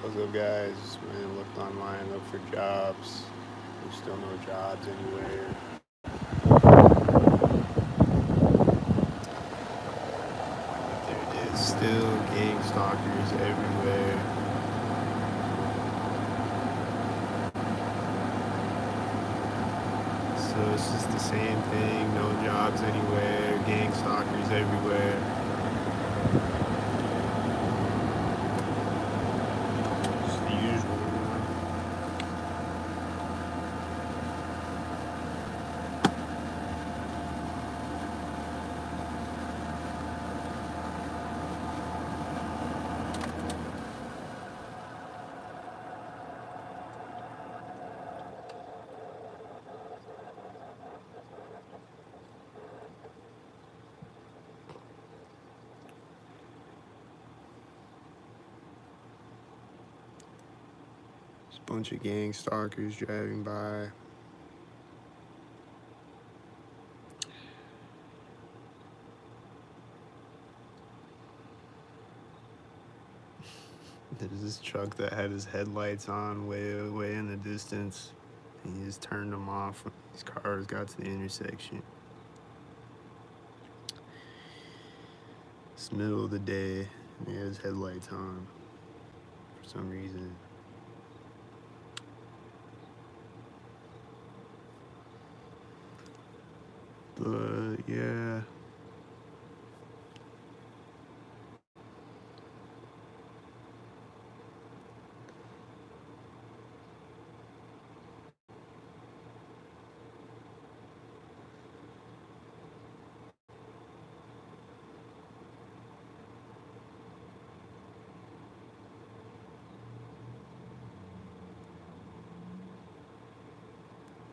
What's up, guys? Just went and looked online, looked for jobs. There's still no jobs anywhere. There is still gang stalkers everywhere. So it's just the same thing. No jobs anywhere. Gang stalkers everywhere. It's the usual. Just a bunch of gang stalkers driving by. There's this truck that had his headlights on way in the distance. And he just turned them off when these cars got to the intersection. It's the middle of the day, and he had his headlights on for some reason. But yeah.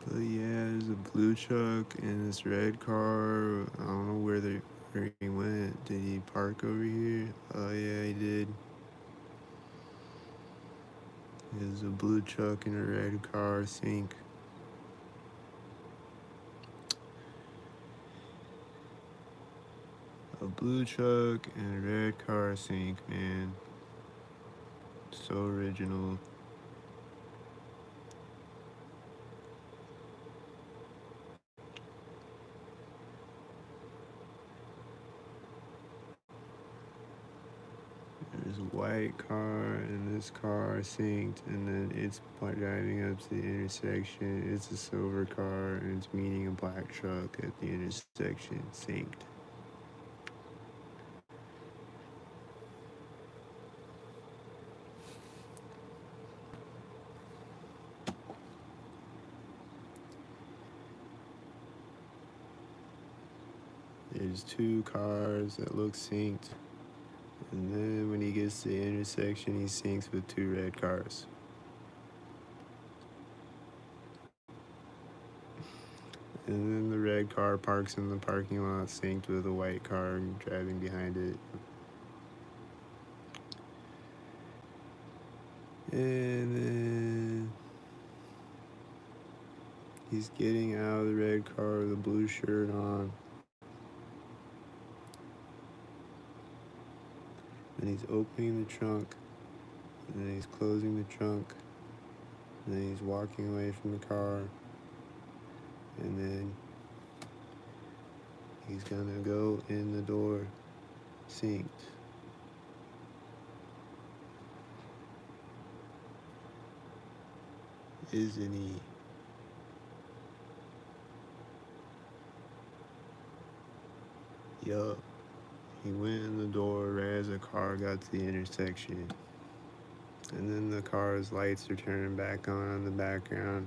But yeah, there's a blue truck and this red car. I don't know where he went. Did he park over here? Oh yeah, he did. There's a blue truck and a red car sink. A blue truck and a red car sink, man. So original. There's a white car and this car synced, and then it's driving up to the intersection. It's a silver car and it's meeting a black truck at the intersection, synced. There's two cars that look synced, and then when he gets to the intersection, he syncs with two red cars. And then the red car parks in the parking lot, synced with a white car driving behind it. And then he's getting out of the red car with a blue shirt on. And he's opening the trunk. And then he's closing the trunk. And then he's walking away from the car. And then he's gonna go in the door, synced. Isn't he? Yup. He went in the door right as the car got to the intersection. And then the car's lights are turning back on in the background.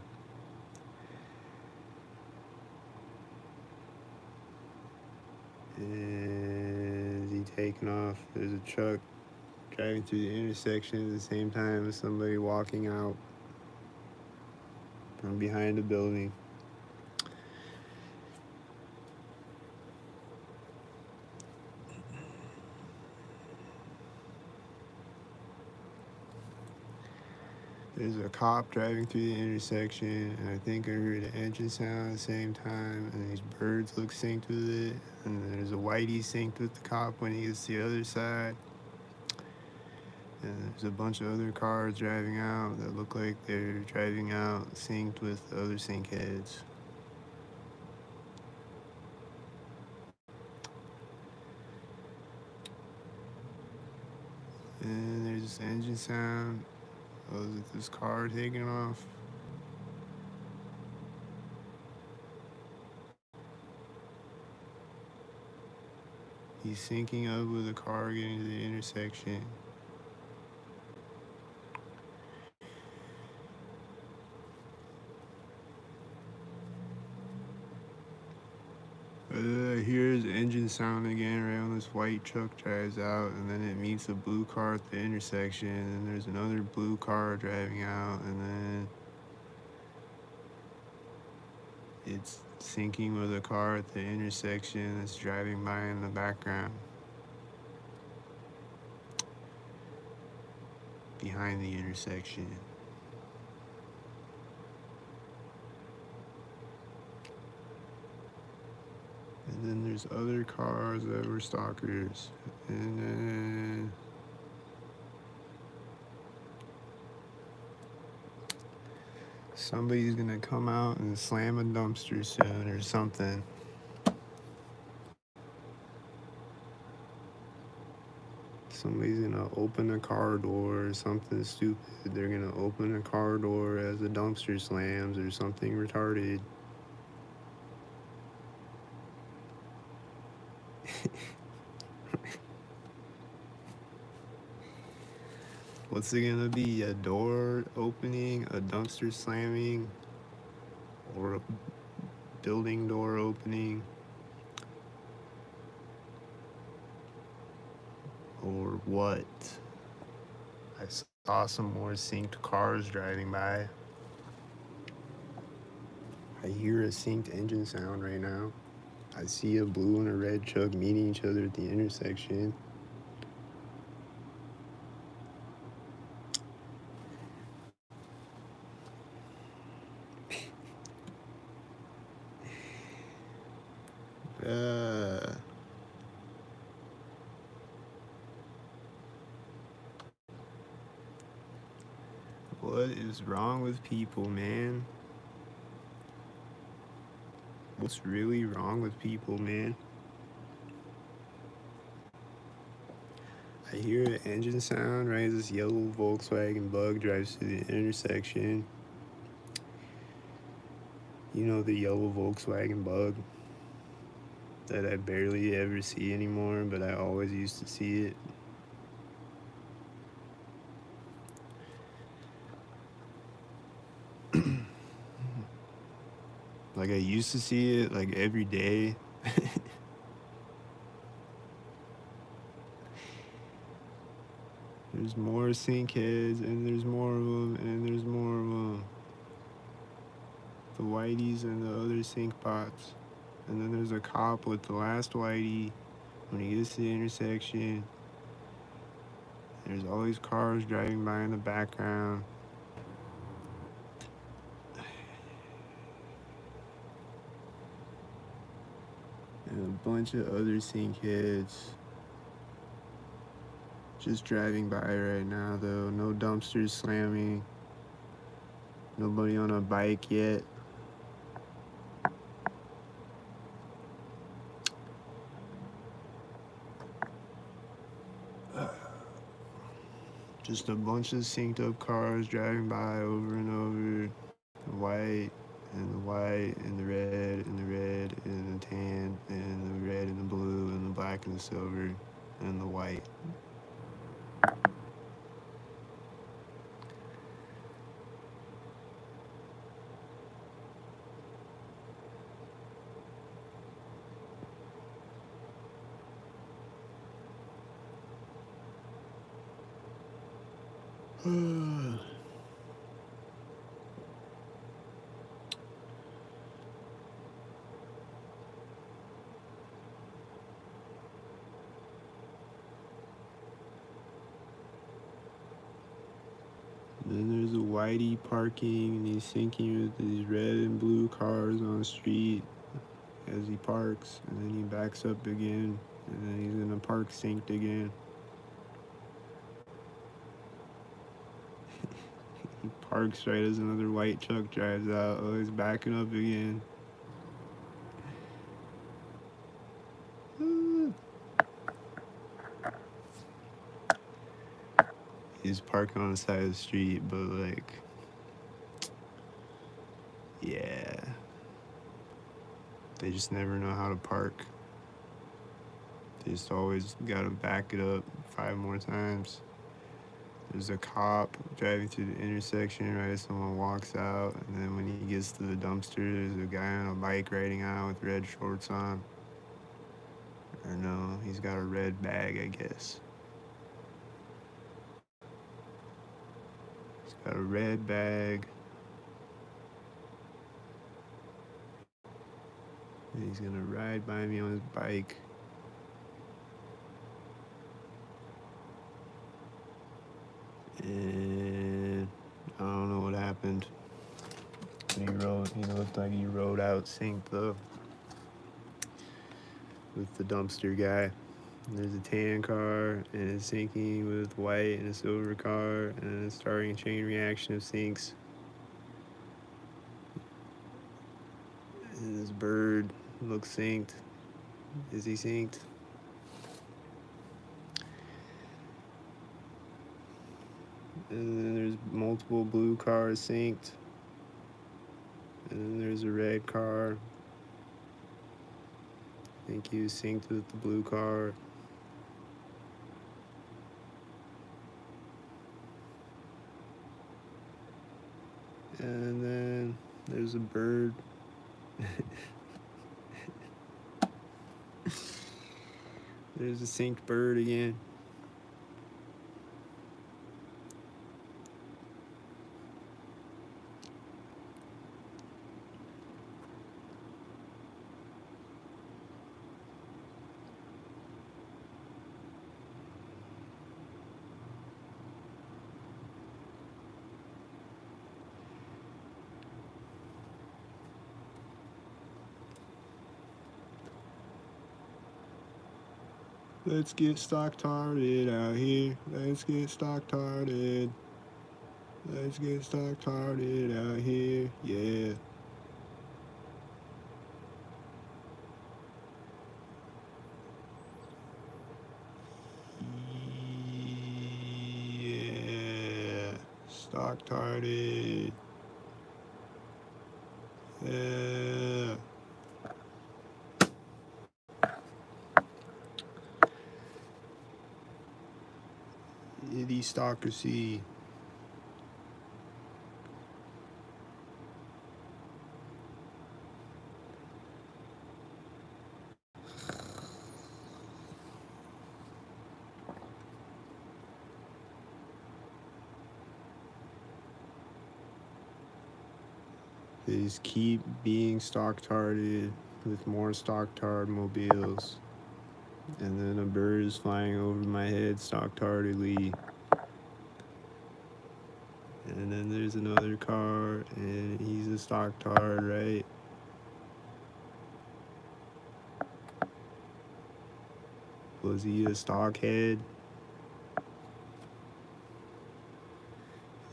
And he taking off. There's a truck driving through the intersection at the same time as somebody walking out from behind a building. There's a cop driving through the intersection, and I think I heard an engine sound at the same time, and these birds look synced with it, and there's a whitey synced with the cop when he gets to the other side. And there's a bunch of other cars driving out that look like they're driving out synced with the other sync heads. And there's this engine sound. Oh, is it this car taking off? He's syncing up with a car getting to the intersection. Here's engine sound again right when this white truck drives out, and then it meets a blue car at the intersection, and there's another blue car driving out, and then it's syncing with a car at the intersection that's driving by in the background. Behind the intersection. And then there's other cars that were stalkers. And then somebody's gonna come out and slam a dumpster soon or something. Somebody's gonna open a car door or something stupid. They're gonna open a car door as the dumpster slams or something retarded. What's it gonna be? A door opening, a dumpster slamming, or a building door opening? Or what? I saw some more synced cars driving by. I hear a synced engine sound right now. I see a blue and a red truck meeting each other at the intersection. What is wrong with people, man? What's really wrong with people, man? I hear an engine sound, right? This yellow Volkswagen Bug drives through the intersection. You know, the yellow Volkswagen Bug that I barely ever see anymore, but I always used to see it. Like, I used to see it, like, every day. There's more sync heads, and there's more of them, and there's more of them. The whiteys and the other sync bots. And then there's a cop with the last whitey when he gets to the intersection. There's all these cars driving by in the background. And a bunch of other sync heads just driving by right now, though. No dumpsters slamming. Nobody on a bike yet. Just a bunch of synced up cars driving by over and over. The white and the white and the red and the red and the tan and the red and the blue and the black and the silver and the white. Then there's a whitey parking, and he's syncing with these red and blue cars on the street as he parks, and then he backs up again, and then he's gonna park synced again. parks right as another white truck drives out. Oh, he's backing up again. He's parking on the side of the street, but like, yeah, they just never know how to park. They just always gotta back it up 5 more times. There's a cop driving through the intersection right as someone walks out, and then when he gets to the dumpster, there's a guy on a bike riding out with red shorts on. Or no, he's got a red bag, I guess. He's got a red bag. And he's gonna ride by me on his bike. And I don't know what happened. He looked like he rode out sync though. With the dumpster guy. There's a tan car and it's syncing with white and a silver car, and it's starting a chain reaction of syncs. And this bird looks synced. Is he synced? And then there's multiple blue cars synced. And then there's a red car. I think he was synced with the blue car. And then there's a bird. There's a synced bird again. Let's get stock-tarded out here. Let's get stock-tarded. Let's get stock-tarded out here. Yeah. Yeah. Stock-tarded. Yeah. Idiocracy. They just keep being stock-tarded with more stock-tard mobiles. And then a bird is flying over my head stock-tardedly. And then there's another car, and he's a stock-tard, right? Was he a stockhead?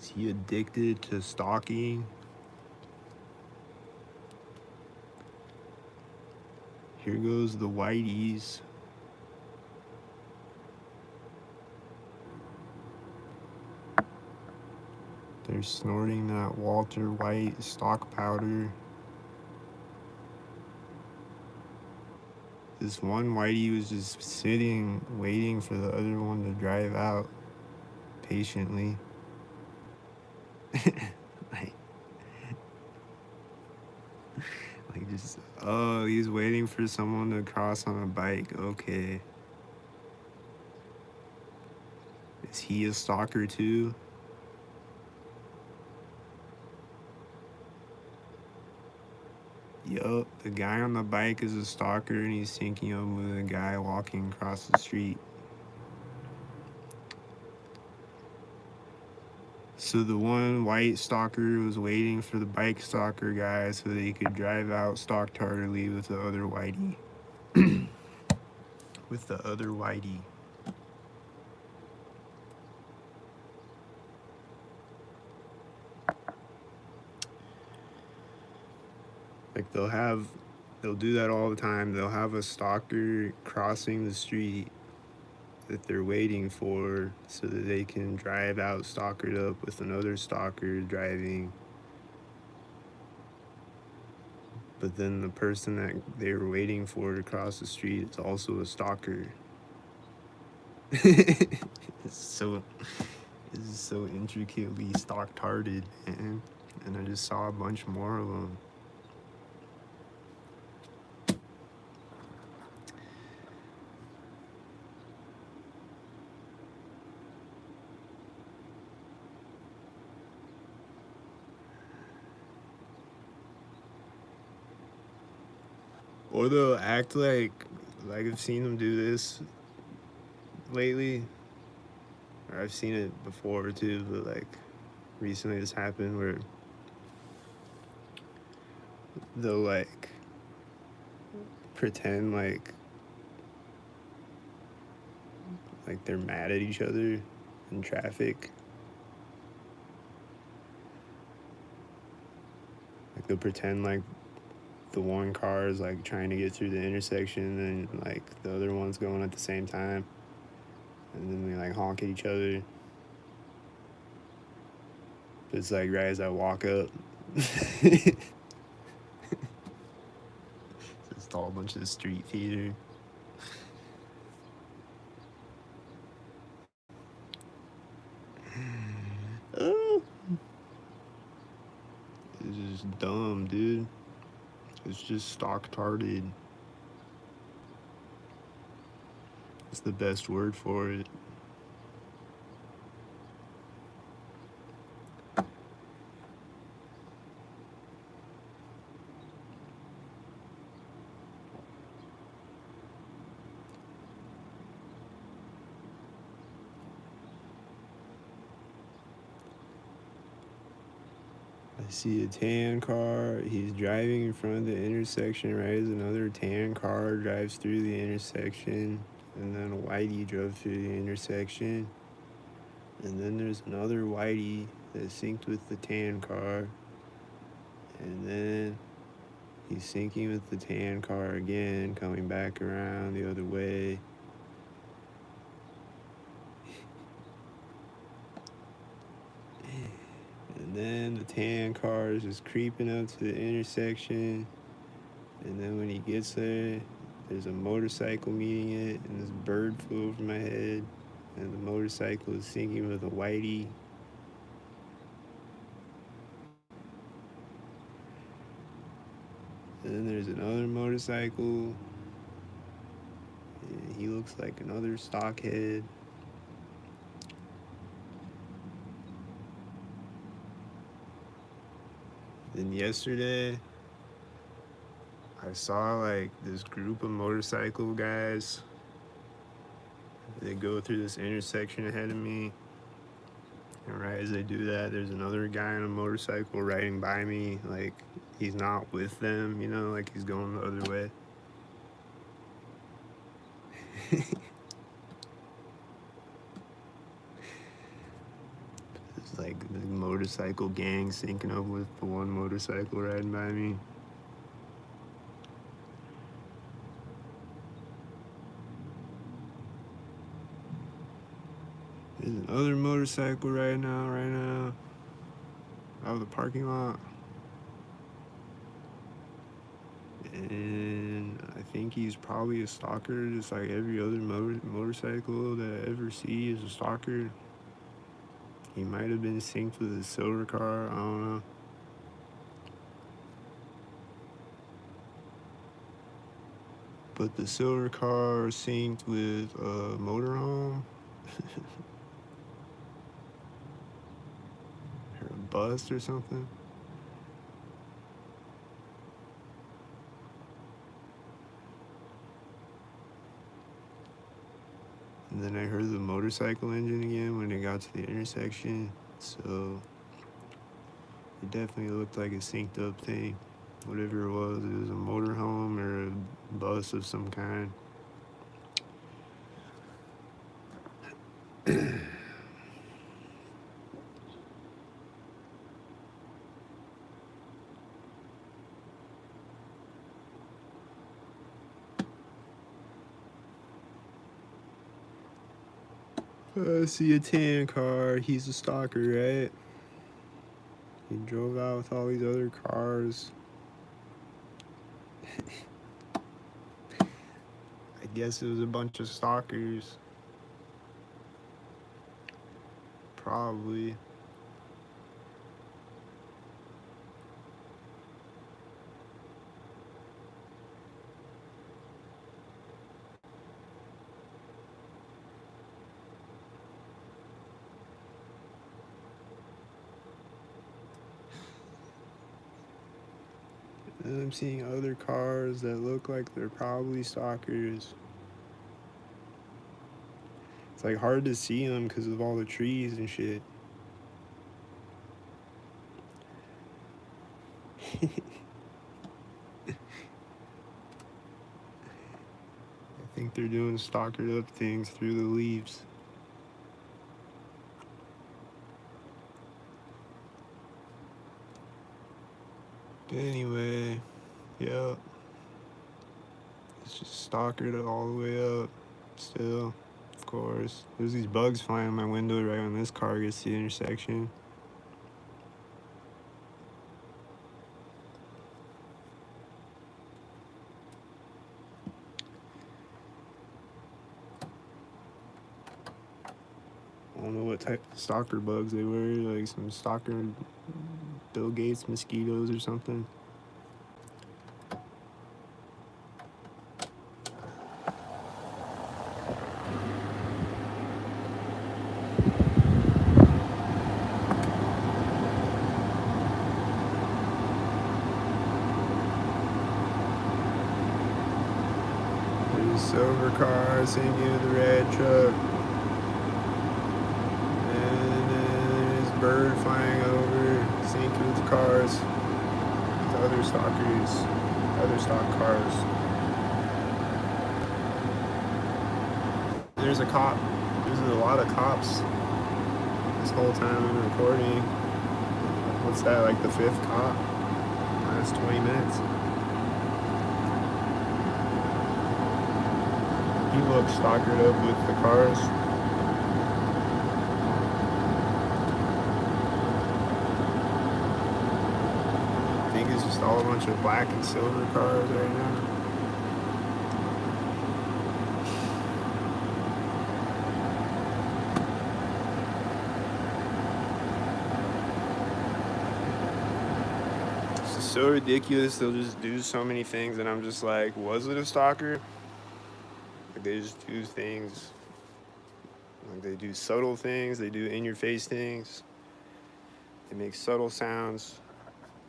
Is he addicted to stalking? Here goes the whiteys. They're snorting that Walter White stock powder. This one whitey was just sitting, waiting for the other one to drive out patiently. like just, oh, he's waiting for someone to cross on a bike. Okay. Is he a stalker too? Yup, the guy on the bike is a stalker and he's syncing up with a guy walking across the street. So the one white stalker was waiting for the bike stalker guy so that he could drive out stock-tardedly with the other whitey. With the other whitey. they'll do that all the time. They'll have a stalker crossing the street that they're waiting for so that they can drive out stalkered up with another stalker driving. But then the person that they were waiting for to cross the street is also a stalker. it's so it's so intricately stalk-tarded, man. And I just saw a bunch more of them. Or they'll act like I've seen them do this lately. Or I've seen it before too, but like recently this happened where they'll like pretend like they're mad at each other in traffic. Like they'll pretend like the one car is like trying to get through the intersection and like the other one's going at the same time. And then they like honk at each other. But it's like right as I walk up. It's all a bunch of street theater. Oh, it's just dumb, dude. It's just stock-tarded. It's the best word for it. I see a tan car. He's driving in front of the intersection right as another tan car drives through the intersection. And then a whitey drove through the intersection. And then there's another whitey that's synced with the tan car. And then he's syncing with the tan car again, coming back around the other way. And then the tan car is just creeping up to the intersection. And then when he gets there, there's a motorcycle meeting it, and this bird flew over my head. And the motorcycle is syncing with a whitey. And then there's another motorcycle. And he looks like another stockhead. Then yesterday, I saw like this group of motorcycle guys. They go through this intersection ahead of me. And right as they do that, there's another guy on a motorcycle riding by me. Like he's not with them, you know, like he's going the other way. It's like the motorcycle gang syncing up with the one motorcycle riding by me. There's another motorcycle right now, out of the parking lot. And I think he's probably a stalker, just like every other motorcycle that I ever see is a stalker. He might have been synced with a silver car, I don't know. But the silver car synced with a motorhome. Or a bus or something. And then I heard the motorcycle engine again when it got to the intersection. So it definitely looked like a synced up thing. Whatever it was a motorhome or a bus of some kind. See a tan car. He's a stalker, right? He drove out with all these other cars. I guess it was a bunch of stalkers. Probably. And I'm seeing other cars that look like they're probably stalkers. It's like hard to see them because of all the trees and shit. I think they're doing stalkered up things through the leaves. Anyway, yeah. It's just stalkered all the way up. Still, of course. There's these bugs flying in my window right when this car gets to the intersection. I don't know what type of stalker bugs they were, like some stalker Bill Gates mosquitoes or something. There's a silver car sinking with a red truck. Bird flying over, sinking with cars, with other stalkers, other stock cars. There's a cop. There's a lot of cops this whole time I'm recording. What's that, like the fifth cop? Last 20 minutes. He looks stalkered up with the cars. I think it's just all a bunch of black and silver cars right now. It's just so ridiculous. They'll just do so many things, and I'm just like, was it a stalker? Like, they just do things. Like, they do subtle things. They do in-your-face things. They make subtle sounds.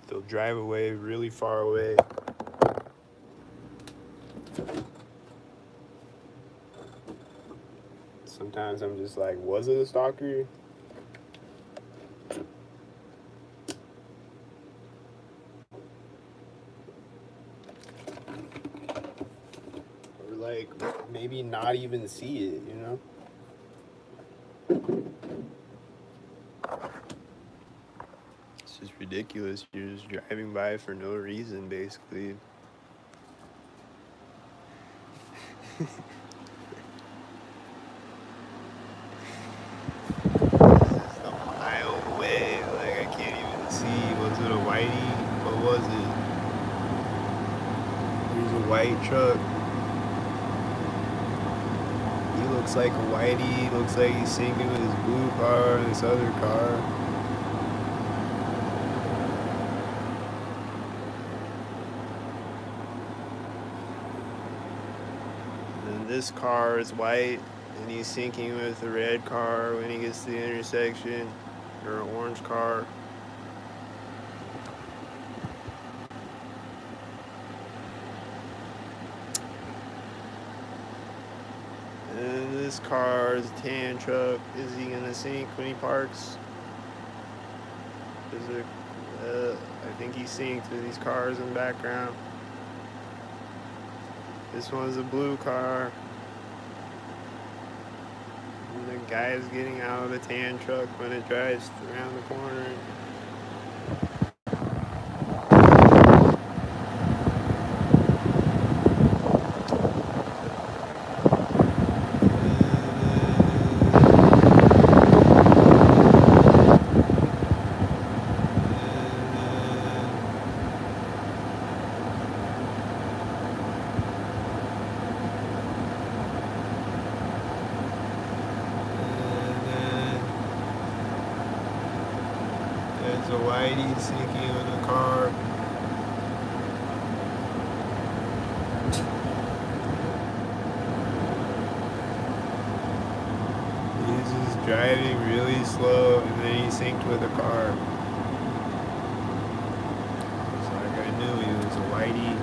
They'll drive away really far away. Sometimes I'm just like, was it a stalker? Or like, maybe not even see it, you know? It's just ridiculous. You're just driving by for no reason, basically. A mile away. Like, I can't even see. Was it a whitey? What was it? There's a white truck. He looks like a whitey. Looks like he's sinking with his blue car and this other car. This car is white, and he's sinking with a red car when he gets to the intersection, or an orange car. And this car is a tan truck. Is he gonna sink when he parks? Is it? I think he's sinking through these cars in the background. This one's a blue car. And the guy is getting out of the tan truck when it drives around the corner. a whitey sinking with a car. He's just driving really slow and then he synced with a car. So like I knew he was a whitey.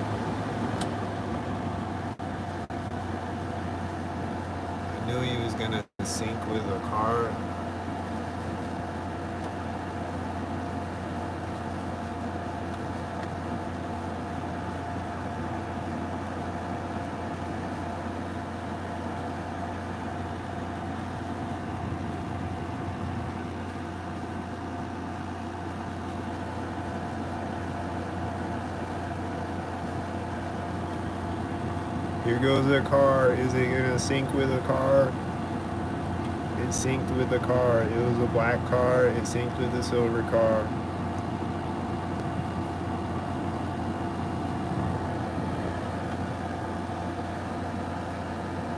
I knew he was gonna sync with a car. Here goes a car. Is it gonna sync with a car? It synced with the car. It was a black car. It synced with a silver car.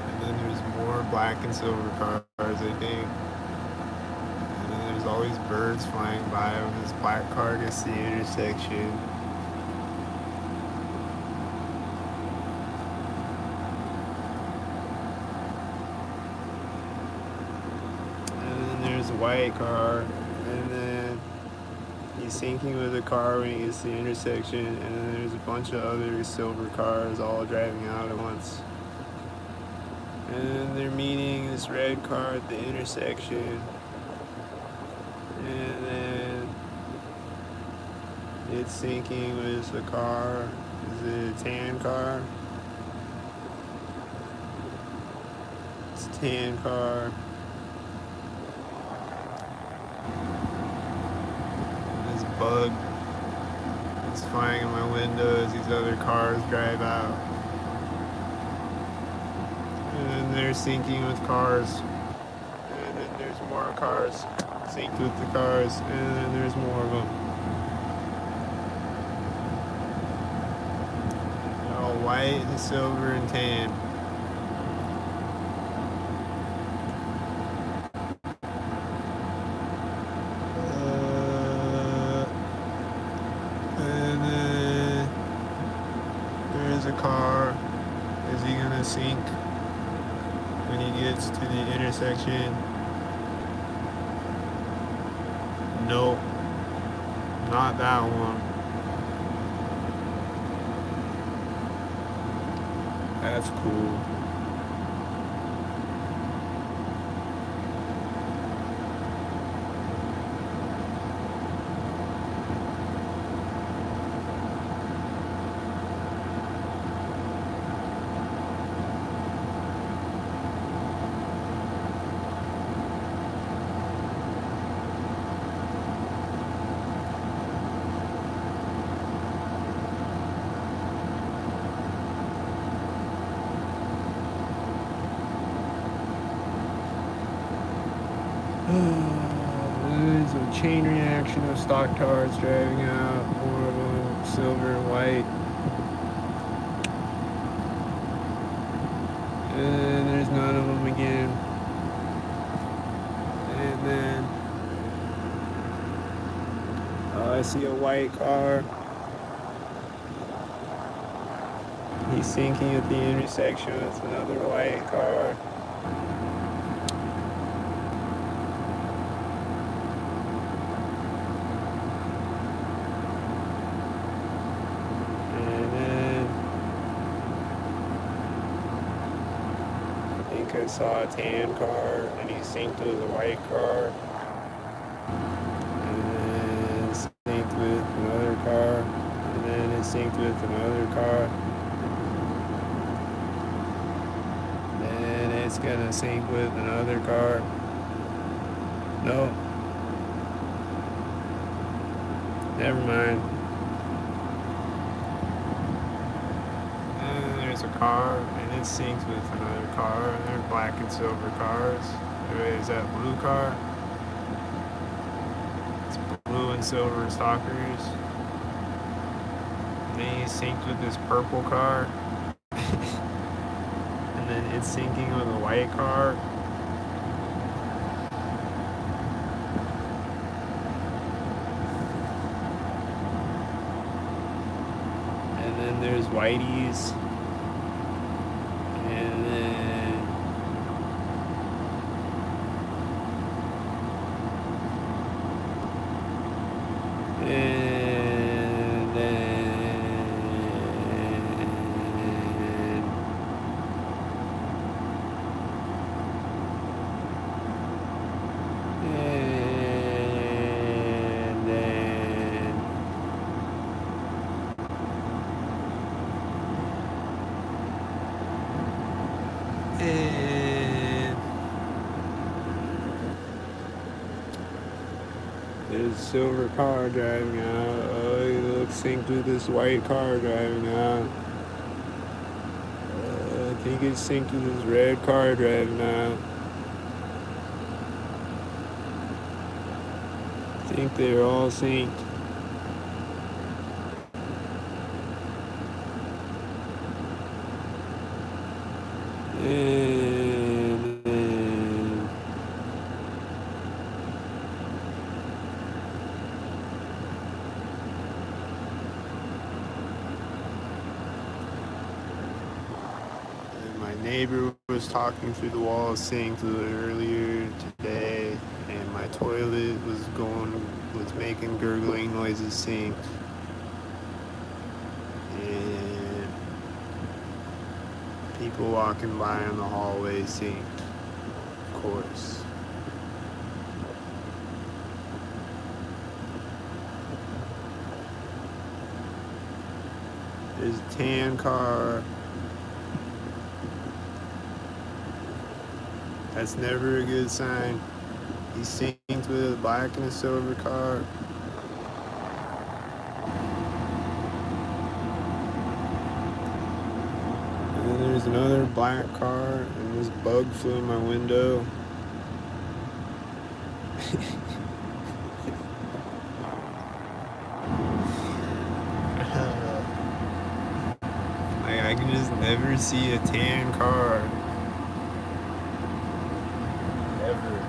And then there's more black and silver cars, I think. And then there's always birds flying by when this black car gets to the intersection. There's a white car, and then he's syncing with a car when he gets to the intersection, and then there's a bunch of other silver cars all driving out at once. And then they're meeting this red car at the intersection, and then it's syncing with the car. Is it a tan car? It's a tan car. Bug is flying in my window as these other cars drive out. And then they're syncing with cars. And then there's more cars synced with the cars. And then there's more of them. They're all white and silver and tan. A car. Is he gonna sync when he gets to the intersection? Nope, not that one. That's cool. There's a chain reaction of stock cars driving out, more of them silver and white. And there's none of them again. And then I see a white car. He's syncing at the intersection with another white car. I saw a tan car, and he synced with a white car, and then it synced with another car, and then it synced with another car. Then it's gonna sync with another car. No. Never mind. And there's a car, and it syncs with another car, and they're black and silver cars. Is that blue car? It's blue and silver stalkers. And then he's synced with this purple car. And then it's syncing with a white car. then there's Whitey's. And then and there's a silver car driving out. Oh, he looks synced with this white car driving out. I think it's synced with this red car driving out. I think they're all synced. And then my neighbor was talking through the wall of sinks earlier today, and my toilet was making gurgling noises synced. And people walking by in the hallway synced, of course. There's a tan car. That's never a good sign. He synced with a black and a silver car. And then there's another black car, and this bug flew in my window. I can just never see a tan car. Ever.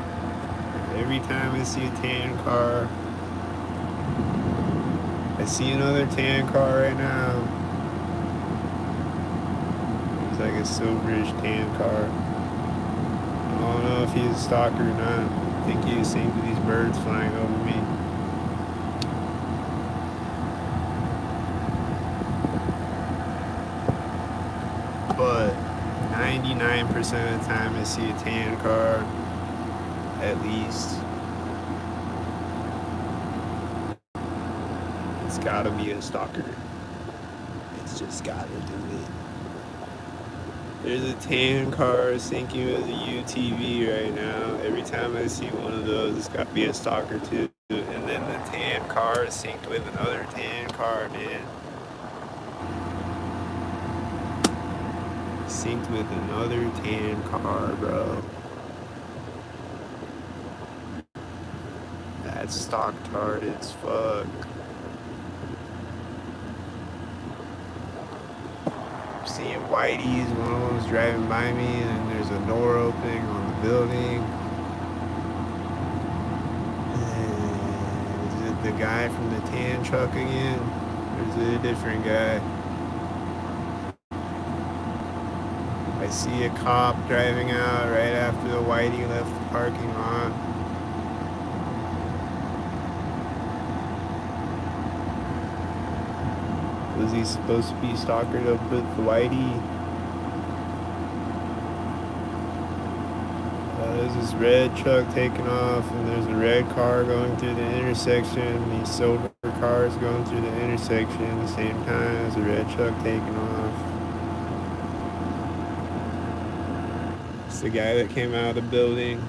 Every time I see a tan car, I see another tan car right now. It's like a silverish tan car. I don't know if he's a stalker or not. I think he was seeing these birds flying over me. But 99% of the time I see a tan car, at least. It's gotta be a stalker. It's just gotta do it. There's a tan car syncing with a UTV right now. Every time I see one of those, it's gotta be a stalker too. And then the tan car is synced with another tan car, man. Synced with another tan car, bro. That's stock tart as fuck. I'm seeing Whitey's, one of them's driving by me, and there's a door opening on the building. And is it the guy from the tan truck again? Or is it a different guy? I see a cop driving out right after the Whitey left the parking lot. Was he supposed to be stalkered up with the Whitey? There's this red truck taking off, and there's a red car going through the intersection. These silver cars going through the intersection at the same time as the red truck taking off. It's the guy that came out of the building,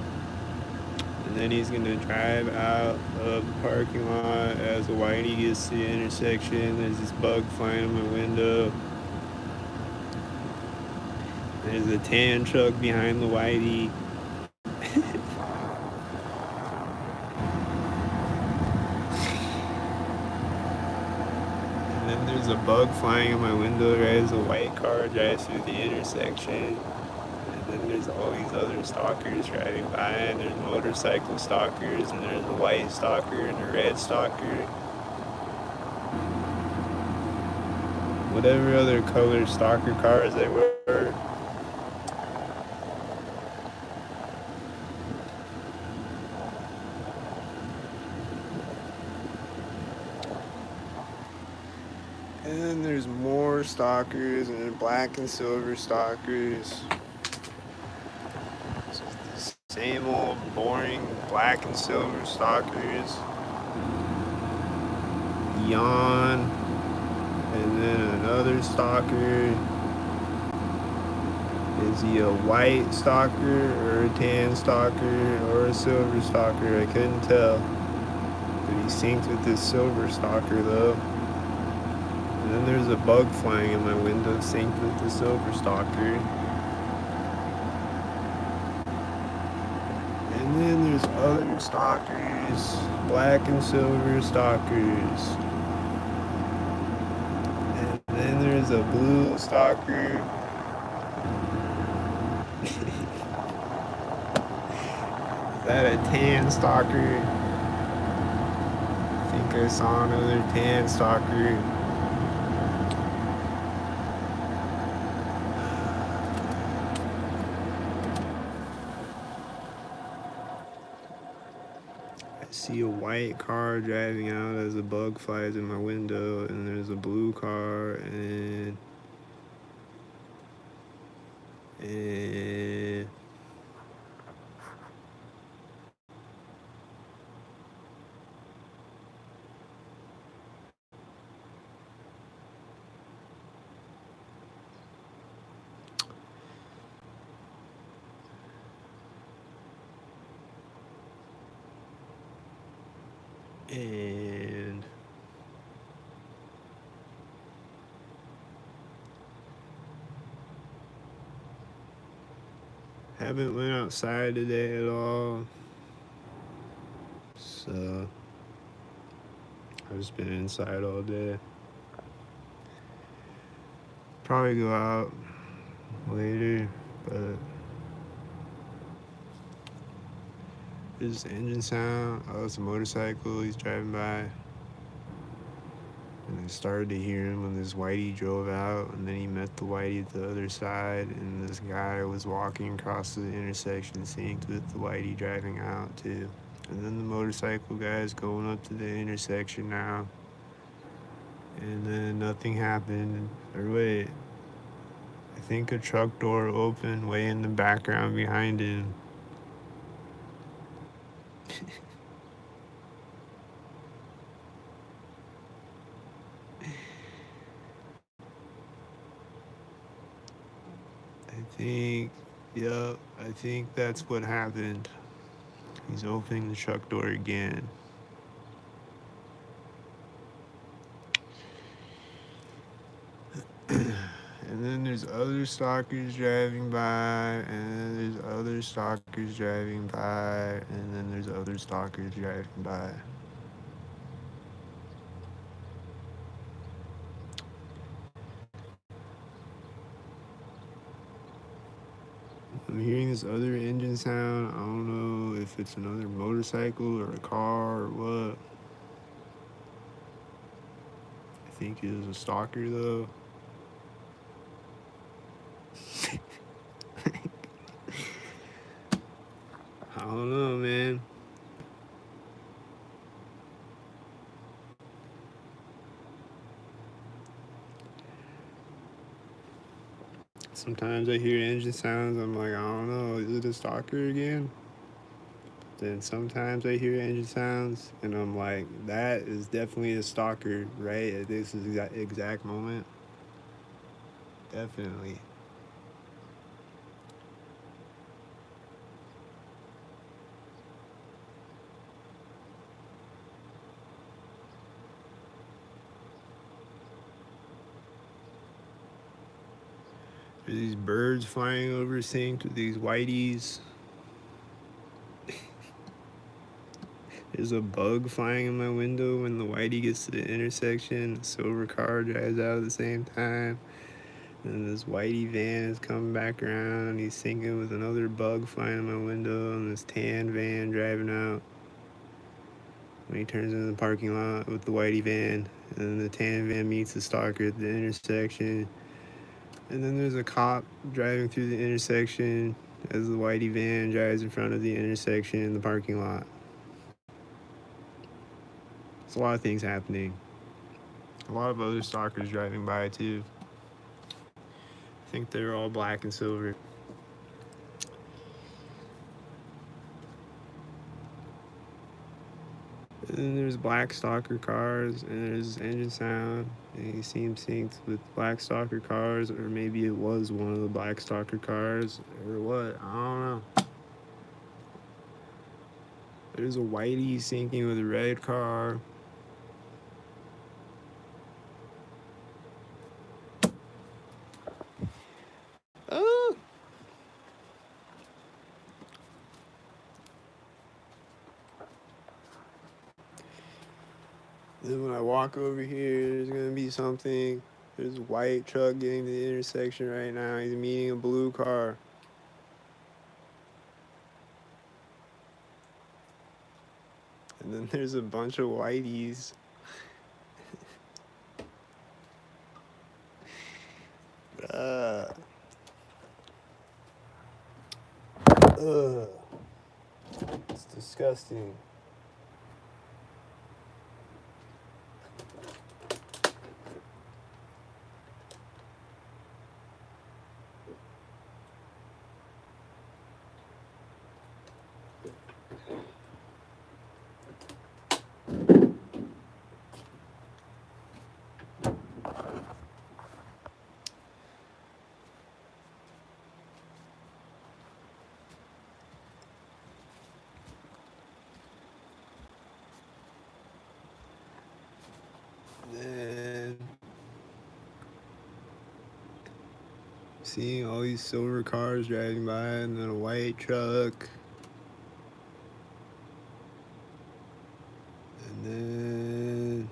and then he's gonna drive out of the parking lot as the Whitey gets to the intersection. There's this bug flying in my window. There's a tan truck behind the Whitey. And then there's a bug flying in my window right as a white car drives through the intersection. And then there's all these other stalkers driving by, and there's motorcycle stalkers, and there's a white stalker and a red stalker. whatever other color stalker cars they were. And then there's more stalkers and then black and silver stalkers. It's just the same old boring black and silver stalkers. Yawn. And then another stalker. Is he a white stalker or a tan stalker or a silver stalker? I couldn't tell. But he synced with this silver stalker though. And then there's a bug flying in my window synced with the silver stalker. And then there's other stalkers, black and silver stalkers. And then there's a blue stalker. Is that a tan stalker? I think I saw another tan stalker. I see a white car driving out as a bug flies in my window, and there's a blue car and and haven't went outside today at all, so I've just been inside all day. Probably go out later, but there's engine sound. Oh, it's a motorcycle. He's driving by. And I started to hear him when this whitey drove out, and then he met the whitey at the other side, and this guy was walking across the intersection synced with the whitey driving out too. And then the motorcycle guy's going up to the intersection now, and then nothing happened. Or wait, I think a truck door opened way in the background behind him. I think that's what happened. He's opening the truck door again. And then there's other stalkers driving by, and then there's other stalkers driving by, and then there's other stalkers driving by. I'm hearing this other engine sound. I don't know if it's another motorcycle or a car or what. I think it was a stalker though. I don't know, man. Sometimes I hear engine sounds. I'm like, I don't know, is it a stalker again? Then sometimes I hear engine sounds, and I'm like, that is definitely a stalker, right? At this exact moment. Definitely. There's these birds flying over synced with these whiteys. There's a bug flying in my window when the whitey gets to the intersection. The silver car drives out at the same time. And this whitey van is coming back around. He's syncing with another bug flying in my window, and this tan van driving out. when he turns into the parking lot with the whitey van, and then the tan van meets the stalker at the intersection, and then there's a cop driving through the intersection as the whitey van drives in front of the intersection in the parking lot. There's a lot of things happening. A lot of other stalkers driving by too. I think they're all black and silver. And then there's black stalker cars, and there's engine sound, and you see him synced with black stalker cars, or maybe it was one of the black stalker cars, or what, I don't know. There's a whitey syncing with a red car. Oh! Then when I walk over here, there's gonna be something. There's a white truck getting to the intersection right now. He's meeting a blue car. And then there's a bunch of whiteys. Ugh. It's disgusting. Then seeing all these silver cars driving by, and then a white truck. And then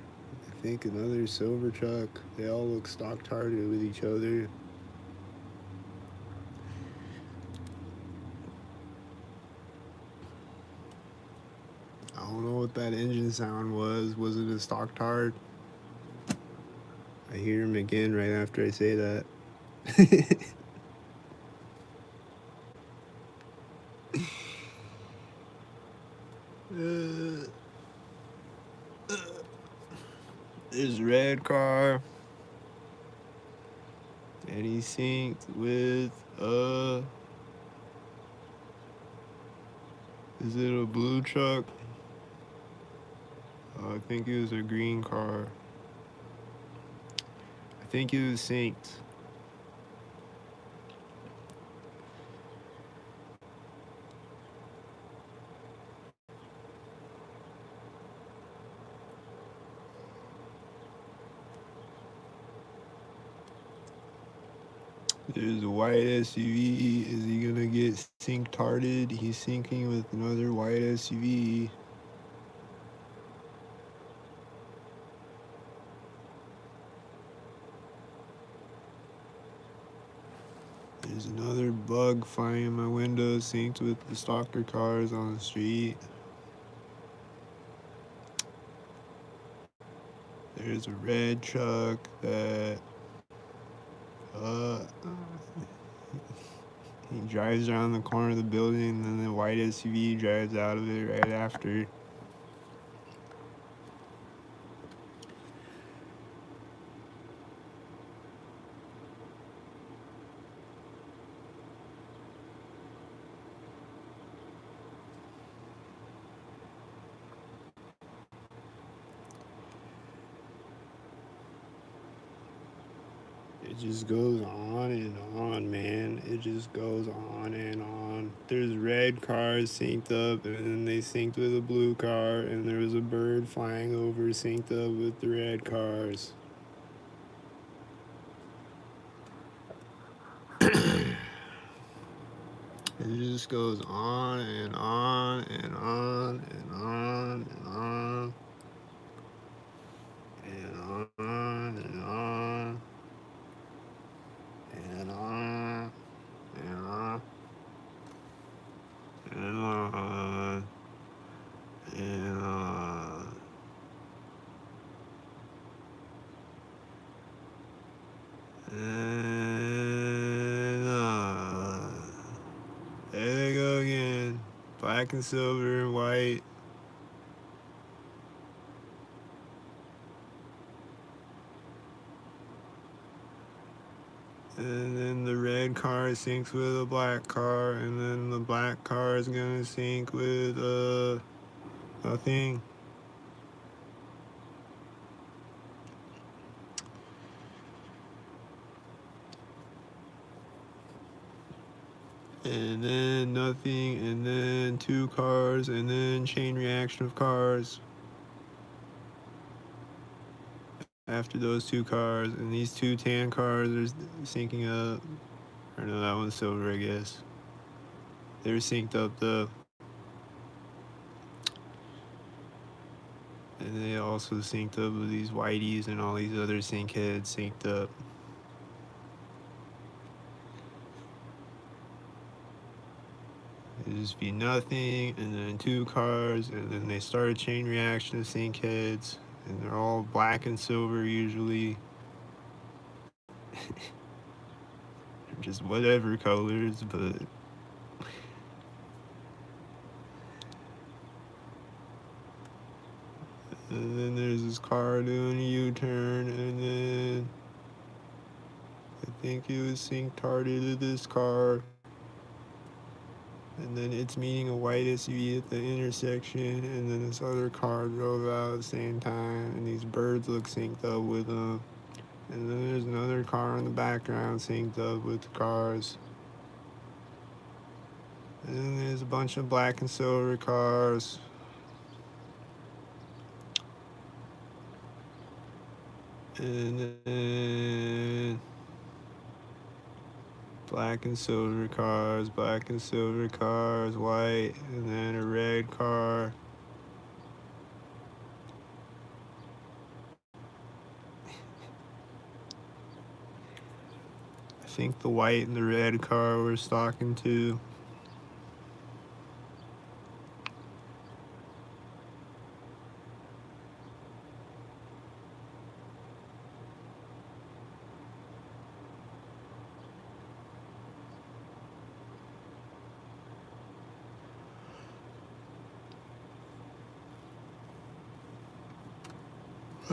I think another silver truck. They all look stock targeted with each other. I don't know what that engine sound was. Was it a stock tard? I hear him again right after I say that. There's a red car, and he's synced with is it a blue truck? I think it was a green car. I think it was synced. There's a white SUV. Is he gonna get sync-tarded? He's syncing with another white SUV. There's another bug flying in my window, synced with the stalker cars on the street. There's a red truck that he drives around the corner of the building, and then the white SUV drives out of it right after. It just goes on and on, man. It just goes on and on. There's red cars synced up, and then they synced with a blue car, and there was a bird flying over synced up with the red cars. It just goes on and on and on and on and on and on and on and on and on and on and on. again. Black and silver and white. And then the red car syncs with a black car, and then the black car is gonna sync with a thing. And then nothing, and then two cars, and then chain reaction of cars. After those two cars, and these two tan cars are syncing up. Or no, that one's silver, I guess. They're synced up though. And they also synced up with these whiteys and all these other sync heads synced up. It'd just be nothing, and then two cars, and then they start a chain reaction of sync heads, and they're all black and silver usually. Just whatever colors, but and then there's this car doing a U-turn, and then I think it was synced harder to this car. And then it's meeting a white SUV at the intersection, and then this other car drove out at the same time, and these birds look synced up with them. And then there's another car in the background synced up with the cars. And then there's a bunch of black and silver cars. And then black and silver cars, white, and then a red car. I think the white and the red car were stalking too.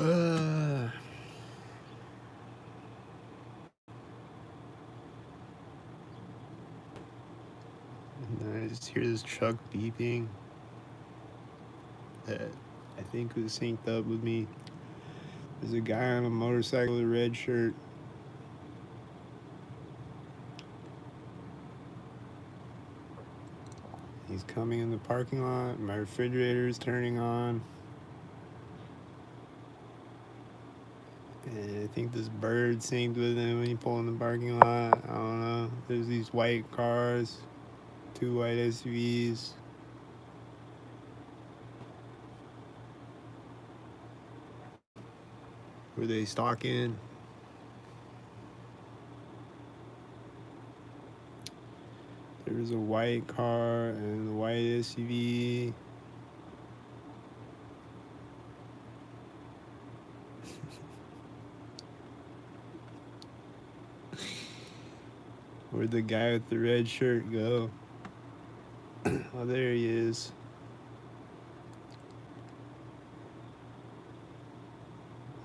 And I just hear this truck beeping that I think was synced up with me. There's a guy on a motorcycle with a red shirt. He's coming in the parking lot. My refrigerator is turning on. And I think this bird synced with him when he pulled in the parking lot. I don't know. There's these white cars, two white SUVs. Were they stalking? There was a white car and a white SUV. Where'd the guy with the red shirt go? Oh, there he is.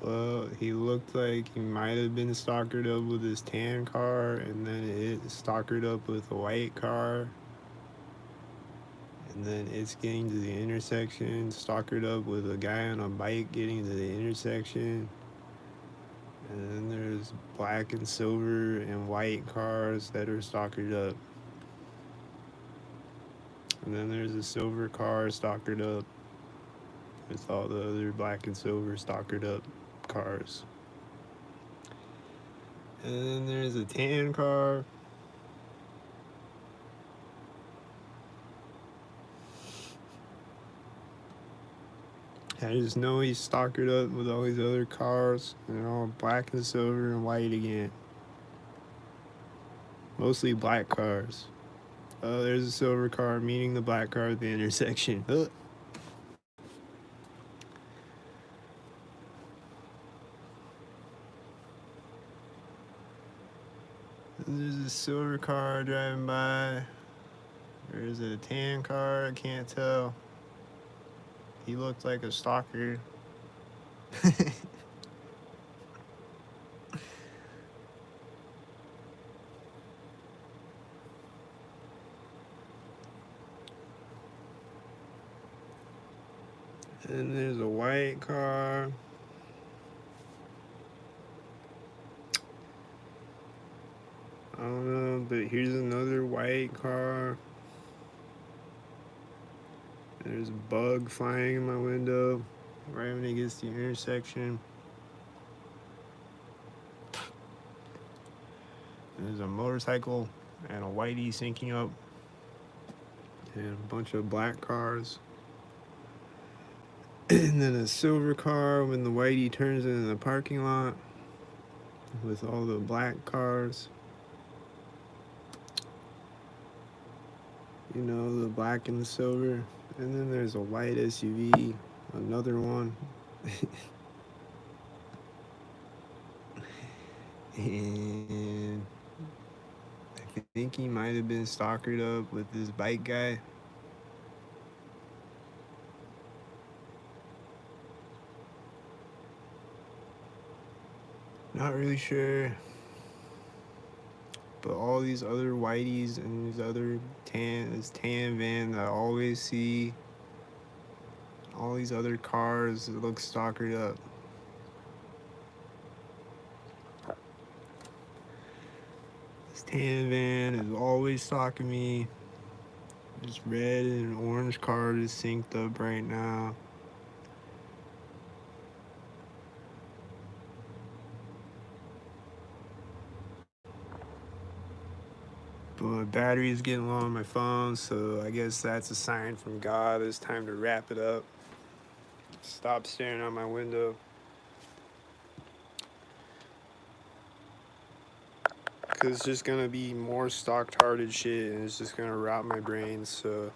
Well, he looked like he might have been stalkered up with his tan car, and then it stalkered up with a white car. And then it's getting to the intersection, stalkered up with a guy on a bike getting to the intersection. And then there's black and silver and white cars that are stalkered up. And then there's a silver car stalkered up with all the other black and silver stalkered up cars. And then there's a tan car. I just know he's stalkered up with all these other cars, and they're all black and silver and white again. Mostly black cars. Oh, there's a silver car meeting the black car at the intersection. Ugh. There's a silver car driving by. Or is it a tan car? I can't tell. He looked like a stalker. And there's a white car. I don't know, but here's another white car. There's a bug flying in my window right when it gets to the intersection. There's a motorcycle and a whitey syncing up. And a bunch of black cars. And then a silver car when the whitey turns into the parking lot with all the black cars. You know, the black and the silver. And then there's a white SUV, another one. And I think he might have been stalkered up with this bike guy. Not really sure. But all these other whiteys and these other this tan van that I always see, all these other cars that look stalkered up. This tan van is always stalking me. This red and orange car is synced up right now. But my battery is getting low on my phone, so I guess that's a sign from God. It's time to wrap it up. Stop staring out my window. Because it's just gonna be more stock-hearted shit, and it's just gonna rot my brain, so